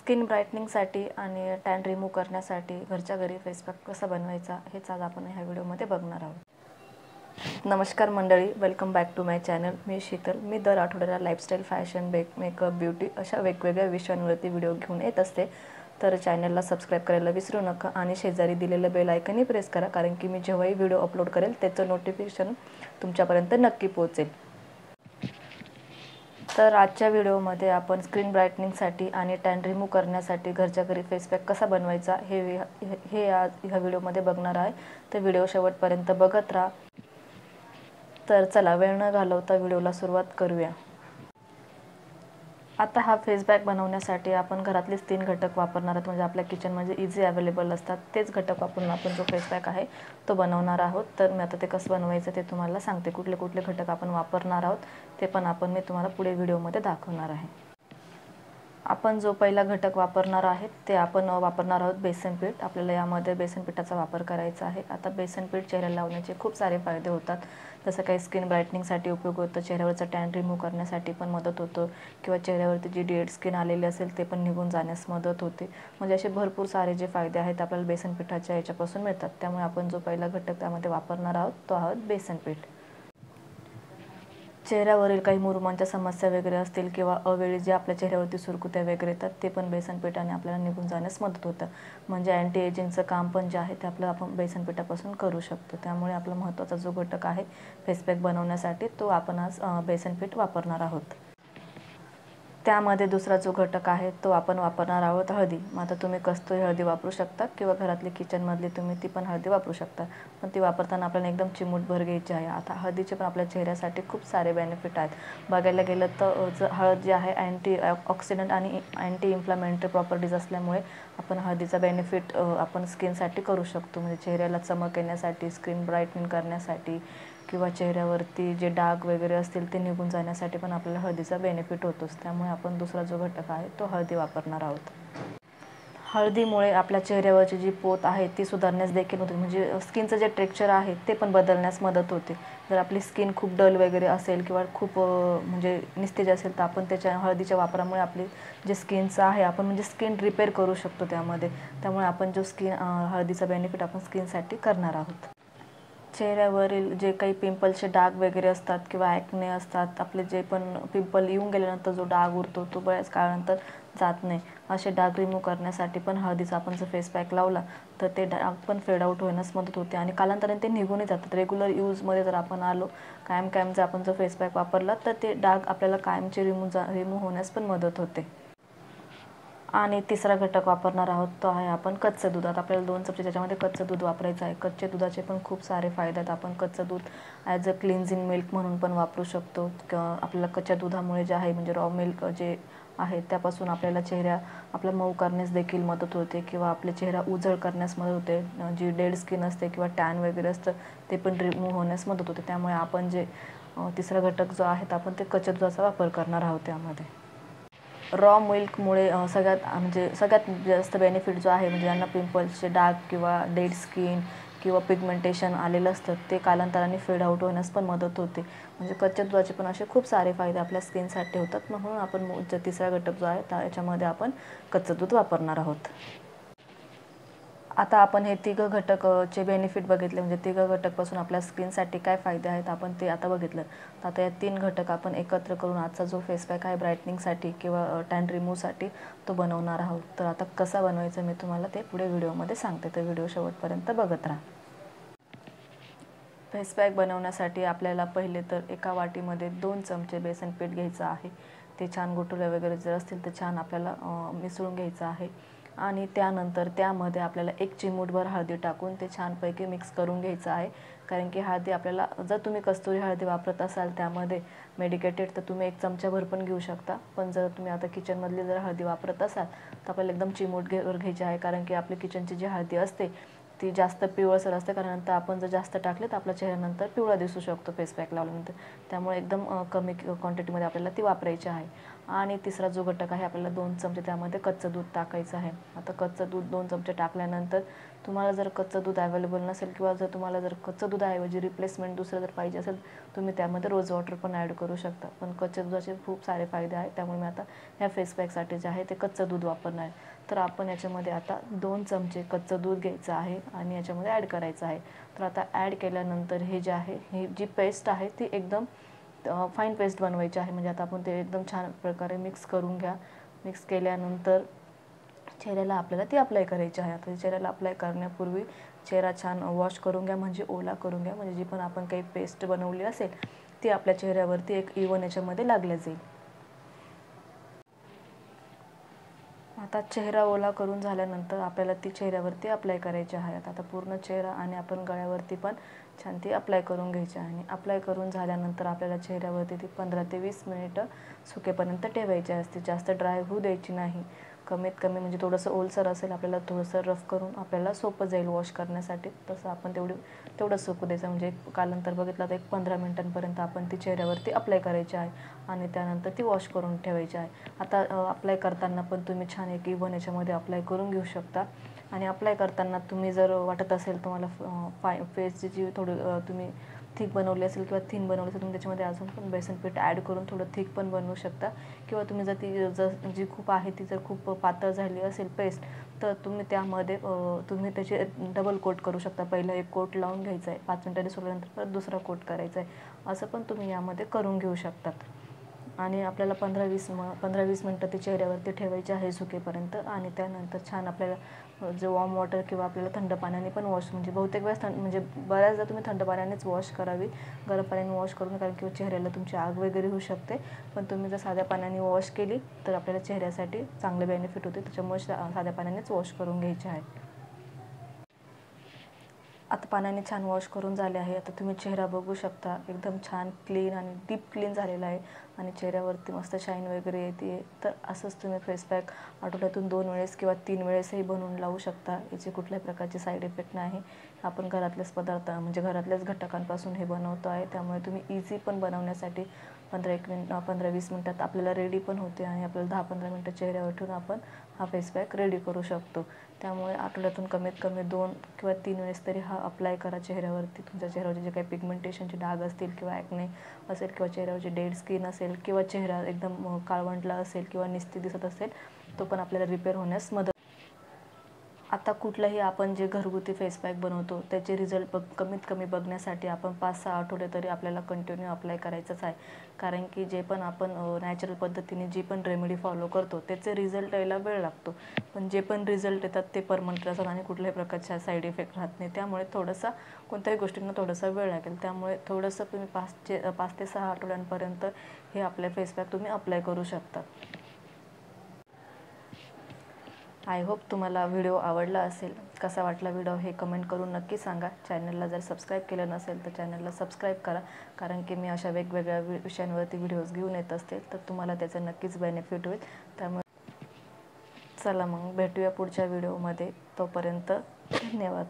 Skin ब्राईटनिंगसाठी आणि tan remove करण्यासाठी घरच्या घरी फेस पॅक कसा बनवायचा हेच आज आपण ह्या व्हिडिओमध्ये बघणार आहोत। नमस्कार मंडळी, welcome back to my channel. मी शीतल। मी दर आठवड्याला लाईफस्टाईल, फॅशन, मेकअप, ब्युटी अशा वेगवेगळ्या विषयांवरती व्हिडिओ घेऊन येत असते। तर चॅनलला सबस्क्राईब करायला विसरू नका आणि शेजारी दिलेलं बेल आयकनही प्रेस करा, कारण की मी जेव्हाही व्हिडिओ अपलोड करेल त्याचं नोटिफिकेशन तुमच्यापर्यंत नक्की पोहोचेल। तर आजच्या व्हिडिओमध्ये आपण स्किन ब्राईटनिंगसाठी आणि टॅन रिमूव्ह करण्यासाठी घरच्या घरी फेस पॅक कसा बनवायचा हे आज ह्या व्हिडिओमध्ये बघणार आहे। तर व्हिडिओ शेवटपर्यंत बघत राहा। तर चला वेळ न घालवता व्हिडिओला सुरुवात करूया। आता हा फेस पॅक बनवण्यासाठी आपण घरातलेच 3 घटक वापरणार आहोत। म्हणजे आपल्या किचनमध्ये इझी अवेलेबल असतात तेच घटक वापरून आपण जो फेस पॅक आहे तो बनवणार आहोत। तर मी आता ते कसं बनवायचं ते तुम्हाला सांगते। कुठले कुठले घटक आपण वापरणार आहोत ते पण मी तुम्हाला पुढे व्हिडिओमध्ये दाखवणार आहे। आपण जो पहिला घटक वापरणार आहेत ते आपण वापरणार आहोत बेसन पीठ। आपल्याला यामध्ये बेसन पिठाचा वापर करायचा आहे। आता बेसन पीठ चेहऱ्याला लावण्याचे खूप सारे फायदे होतात। जसं काही स्किन ब्राईटनिंगसाठी उपयोग होतो, चेहऱ्यावरचा टॅन रिमूव्ह करण्यासाठी पण मदत होतो, किंवा चेहऱ्यावरती जी डेड स्किन आलेली असेल ते पण निघून जाण्यास मदत होते। म्हणजे असे भरपूर सारे जे फायदे आहेत आपल्याला बेसन पिठाच्या याच्यापासून मिळतात। त्यामुळे आपण जो पहिला घटक त्यामध्ये वापरणार आहोत तो आहोत बेसन पीठ। चेहऱ्यावरील काही मुरुमांच्या समस्या वगैरे असतील किंवा अवेळी जे आपल्या चेहऱ्यावरती सुरकुत्या वगैरे येतात ते पण बेसन पिठाने आपल्याला निघून जाण्यास मदत होतं। म्हणजे अँटी एजिंगचं काम पण जे आहे ते आपलं आपण बेसन पिठापासून करू शकतो। त्यामुळे आपला महत्त्वाचा जो घटक आहे फेस पॅक बनवण्यासाठी तो आपण आज बेसन पीठ वापरणार आहोत। त्यामध्ये दुसरा जो घटक आहे तो आपण वापरणार आहोत हळदी। मग आता तुम्ही कस्तुरी हळदी वापरू शकता किंवा घरातली किचनमधली तुम्ही ती पण हळदी वापरू शकता, पण ती वापरताना आपल्याला एकदम चिमूटभर घ्यायची आहे। आता हळदीचे पण आपल्या चेहऱ्यासाठी खूप सारे बेनिफिट आहेत। बघायला गेलं तर हळद जी आहे अँटी ऑक्सिडंट आणि अँटी इन्फ्लामेटरी प्रॉपर्टीज असल्यामुळे आपण हळदीचा बेनिफिट आपण स्किनसाठी करू शकतो। म्हणजे चेहऱ्याला चमक येण्यासाठी, स्किन ब्राईटनिंग करण्यासाठी किंवा चेहऱ्यावरती जे डाग वगैरे असतील ते निघून जाण्यासाठी पण आपल्याला हळदीचा बेनिफिट होतोच। त्यामुळे आपण दुसरा जो घटक आहे तो हळदी वापरणार आहोत। हळदीमुळे आपल्या चेहऱ्यावरची जी पोत आहे ती सुधारण्यास देखील होते। म्हणजे स्किनचं जे टेक्स्चर आहे ते पण बदलण्यास मदत होते। जर आपली स्किन खूप डल वगैरे असेल किंवा खूप म्हणजे निस्तेज असेल तर आपण त्याच्या हळदीच्या वापरामुळे आपली जे स्किनचं आहे आपण म्हणजे स्किन रिपेअर करू शकतो त्यामध्ये। त्यामुळे आपण जो हळदीचा बेनिफिट आपण स्किनसाठी करणार आहोत। चेहऱ्यावरील जे काही पिंपलचे डाग वगैरे असतात किंवा ॲक्ने असतात, आपले जे पण पिंपल येऊन गेल्यानंतर जो डाग उरतो तो बऱ्याच काळानंतर जात नाही, असे डाग रिमूव्ह करण्यासाठी पण हळदीचा आपण जर फेस पॅक लावला तर ते डाग पण फेड आउट होण्यास मदत होते आणि कालांतराने ते निघूनही जातात। रेग्युलर यूजमध्ये जर आपण आलो, कायम जर आपण जर फेस पॅक वापरला तर ते डाग आपल्याला कायमचे रिमूव्ह होण्यास पण मदत होते। आणि तिसरा घटक वापरणार आहोत तो आहे आपण कच्चं दूध। आता आपल्याला 2 चमचे त्याच्यामध्ये कच्चं दूध वापरायचं आहे। कच्चे दुधाचे पण खूप सारे फायदे आहेत। आपण कच्चं दूध ॲज अ क्लिन्झिंग मिल्क म्हणून पण वापरू शकतो। आपल्याला कच्च्या दुधामुळे जे आहे म्हणजे रॉ मिल्क जे आहे त्यापासून आपल्याला आपला मऊ करण्यास देखील मदत होते किंवा आपले चेहरा उजळ करण्यास मदत होते। जी डेड स्किन असते किंवा टॅन वगैरे असतं ते पण रिमूव्ह होण्यास मदत होते। त्यामुळे आपण जे तिसरा घटक जो आहे आपण ते कच्च्या दुधाचा वापर करणार आहोत। त्यामध्ये रॉ मिल्कमुळे सगळ्यात जास्त बेनिफिट जो आहे म्हणजे ज्यांना पिंपल्सचे डाग किंवा डेड स्किन किंवा पिगमेंटेशन आलेलं असतं ते कालांतराने फेड आउट होण्यास पण मदत होते। म्हणजे कच्च्या दुधाचे पण असे खूप सारे फायदे आपल्या स्किनसाठी होतात। म्हणून आपण तिसरा घटक जो आहे त्याच्यामध्ये आपण कच्चं दूध वापरणार आहोत। आता आपण हे 3 घटकचे बेनिफिट बघितले, म्हणजे 3 घटकपासून आपल्या स्किनसाठी काय फायदे आहेत आपण ते आता बघितलं। तर आता या 3 घटक आपण एकत्र करून आजचा जो फेस पॅक आहे ब्राईटनिंगसाठी किंवा टॅन रिमूव्हसाठी तो बनवणार आहोत। तर आता कसा बनवायचं मी तुम्हाला ते पुढे व्हिडिओमध्ये सांगते, तर व्हिडिओ शेवटपर्यंत बघत राहा। फेस पॅक बनवण्यासाठी आपल्याला पहिले तर एका वाटीमध्ये 2 चमचे बेसन पीठ घ्यायचं आहे। ते छान गोटुल्या वगैरे जर असतील तर छान आपल्याला मिसळून घ्यायचं आहे। आणि त्यानंतर त्यामध्ये आपल्याला 1 चिमूटभर हळदी टाकून ते छानपैकी मिक्स करून घ्यायचं आहे। कारण की हळदी आपल्याला जर तुम्ही कस्तुरी हळदी वापरत असाल त्यामध्ये मेडिकेटेड तर तुम्ही 1 चमचाभर पण घेऊ शकता, पण जर तुम्ही आता किचनमधली जर हळदी वापरत असाल तर आपल्याला एकदम चिमूटभर घ्यायची आहे। कारण की आपली किचनची जी हळदी असते ती जास्त पिवळसर असते, कारण नंतर आपण जर जास्त टाकले तर आपल्या चेहऱ्यानंतर पिवळा दिसू शकतो फेस पॅक लावल्यानंतर। त्यामुळे एकदम कमी क्वांटिटीमध्ये आपल्याला ती वापरायची आहे। आणि तिसरा जो घटक आहे आपल्याला 2 चमचे त्यामध्ये कच्चं दूध टाकायचं आहे. आता कच्चं दूध 2 चमचे टाकल्यानंतर तुम्हाला जर कच्चं दूध अवेलेबल नसेल किंवा जर तुम्हाला जर कच्चं दुधाऐवजी रिप्लेसमेंट दुसरं जर पाहिजे असेल, तुम्ही त्यामध्ये रोज वॉटर पण ॲड करू शकता. पण कच्च्या दुधाचे खूप सारे फायदे आहेत, त्यामुळे मी आता ह्या फेस पॅकसाठी जे आहे ते कच्चं दूध वापरणार आहे. तर आपण याच्यामध्ये आता 2 चमचे कच्चं दूध घ्यायचं आहे आणि याच्यामध्ये ॲड करायचं आहे. तर आता ॲड केल्यानंतर हे जे आहे, ही जी पेस्ट आहे ती एकदम फाईन पेस्ट बनवायची आहे. म्हणजे आता आपण ते एकदम छान प्रकारे मिक्स करून घ्या. मिक्स केल्यानंतर चेहऱ्याला आपल्याला ती अप्लाय करायची आहे. आता चेहऱ्याला अप्लाय करण्यापूर्वी चेहरा छान वॉश करून घ्या, म्हणजे ओला करून घ्या, म्हणजे जी पण आपण काही पेस्ट बनवली असेल ती आपल्या चेहऱ्यावरती एक इवन याच्यामध्ये लागल्या जाईल. आता चेहरा ओला करून झाल्यानंतर आपल्याला ती चेहऱ्यावरती अप्लाय करायची आहे. आता पूर्ण चेहरा आणि आपण गळ्यावरती पण छान ती अप्लाय करून घ्यायची आहे. आणि अप्लाय करून झाल्यानंतर आपल्याला चेहऱ्यावरती ती 15 ते 20 मिनिटं सुकेपर्यंत ठेवायची असते. जास्त ड्राय होऊ द्यायची नाही. कमीत कमी म्हणजे थोडंसं ओलसर असेल, आपल्याला थोडंसं रफ करून आपल्याला सोपं जाईल वॉश करण्यासाठी, तसं आपण तेवढं सुकू द्यायचं. म्हणजे कालांतर बघितलं तर एक 15 मिनिटांपर्यंत आपण ती चेहऱ्यावरती अप्लाय करायची आहे आणि त्यानंतर ती वॉश करून ठेवायची आहे. आता अप्लाय करताना पण तुम्ही छान एक इवन याच्यामध्ये अप्लाय करून घेऊ शकता. आणि अप्लाय करताना तुम्ही जर वाटत असेल तुम्हाला फेसची जी तुम्ही थिक बनवली असेल किंवा थिन बनवली असेल, तुम्ही त्याच्यामध्ये अजून पण बेसन पीठ ॲड करून थोडं थिक पण बनवू शकता. किंवा तुम्ही जर जी खूप आहे ती जर खूप पातळ झाली असेल पेस्ट, तर तुम्ही त्यामध्ये तुम्ही त्याचे डबल कोट करू शकता. पहिलं एक कोट लावून घ्यायचा आहे, 5 मिनिटांनी सोडल्यानंतर परत दुसरा कोट करायचा आहे. असं पण तुम्ही यामध्ये करून घेऊ शकतात. आणि आपल्याला 15-20 मिनटं ती चेहऱ्यावरती ठेवायची आहे सुकेपर्यंत. आणि त्यानंतर छान आपल्याला जे वॉर्म वॉटर किंवा आपल्याला थंड पाण्याने पण वॉश, म्हणजे बहुतेक वेळेस म्हणजे बऱ्याचदा तुम्ही थंड पाण्यानेच वॉश करावी, गरम पाण्याने वॉश करून, कारण की चेहऱ्याला तुमची आग वगैरे होऊ शकते. पण तुम्ही जर साध्या पाण्याने वॉश केली तर आपल्याला चेहऱ्यासाठी चांगले बेनिफिट होते. त्याच्यामुळे साध्या पाण्यानेच वॉश करून घ्यायचे आहे. आता पाण्याने छान वॉश करून झाले आहे. आता तुम्ही चेहरा बघू शकता, एकदम छान क्लीन आणि डीप क्लीन झालेला आहे आणि चेहऱ्यावरती मस्त शाईन वगैरे येते. तर असंच तुम्ही फेस पॅक आठवड्यातून 2 वेळेस किंवा 3 वेळेसही बनवून लावू शकता. याची कुठल्याही प्रकारची साईड इफेक्ट नाही. आपण घरातलेच पदार्थ म्हणजे घरातल्याच घटकांपासून हे बनवतो आहे, त्यामुळे तुम्ही इझी पण बनवण्यासाठी 15-20 मिनटात आपल्याला रेडी पण होते आणि आपल्याला 10-15 मिनटं चेहऱ्यावर ठेवून आपण हा फेस पॅक रेडी करू शकतो. त्यामुळे आठवड्यातून कमीत कमी 2 किंवा 3 वेळेस तरी हा अप्लाय करा चेहऱ्यावरती. तुमच्या चेहऱ्यावरचे जे काही पिगमेंटेशनचे डाग असतील किंवा ॲक्ने असेल किंवा चेहऱ्यावरची डेड स्किन असेल किंवा चेहरा एकदम काळवंडला असेल किंवा निस्ती दिसत असेल, तो पण आपल्याला रिपेअर होण्यास मदत. आता कुठलंही आपण जे घरगुती फेस पॅक बनवतो त्याचे रिझल्ट कमीत कमी बघण्यासाठी आपण 5-6 आठवडे तरी आपल्याला कंटिन्यू अप्लाय करायचंच आहे. कारण की जे पण आपण नॅचरल पद्धतीने जी पण रेमेडी फॉलो करतो त्याचे रिझल्ट यायला वेळ लागतो. पण जे पण रिझल्ट येतात ते परमनंट असतात आणि कुठल्याही प्रकारच्या साईड इफेक्ट राहत नाही. त्यामुळे थोडंसं कोणत्याही गोष्टींना थोडासा वेळ लागेल. त्यामुळे थोडंसं तुम्ही 5 ते 6 आठवड्यांपर्यंत हे आपल्या फेस पॅक तुम्ही अप्लाय करू शकता. आय होप तुम्हाला व्हिडिओ आवडला असेल. कसा वाटला व्हिडिओ हे कमेंट करून नक्की सांगा. चॅनलला जर सबस्क्राईब केलं नसेल तर चॅनलला सबस्क्राईब करा, कारण की मी अशा वेगवेगळ्या विषयांवरती व्हिडिओज घेऊन येत असते, तर तुम्हाला त्याचं नक्कीच बेनिफिट होईल. त्यामुळे चला मग भेटूया पुढच्या व्हिडिओमध्ये. तोपर्यंत धन्यवाद.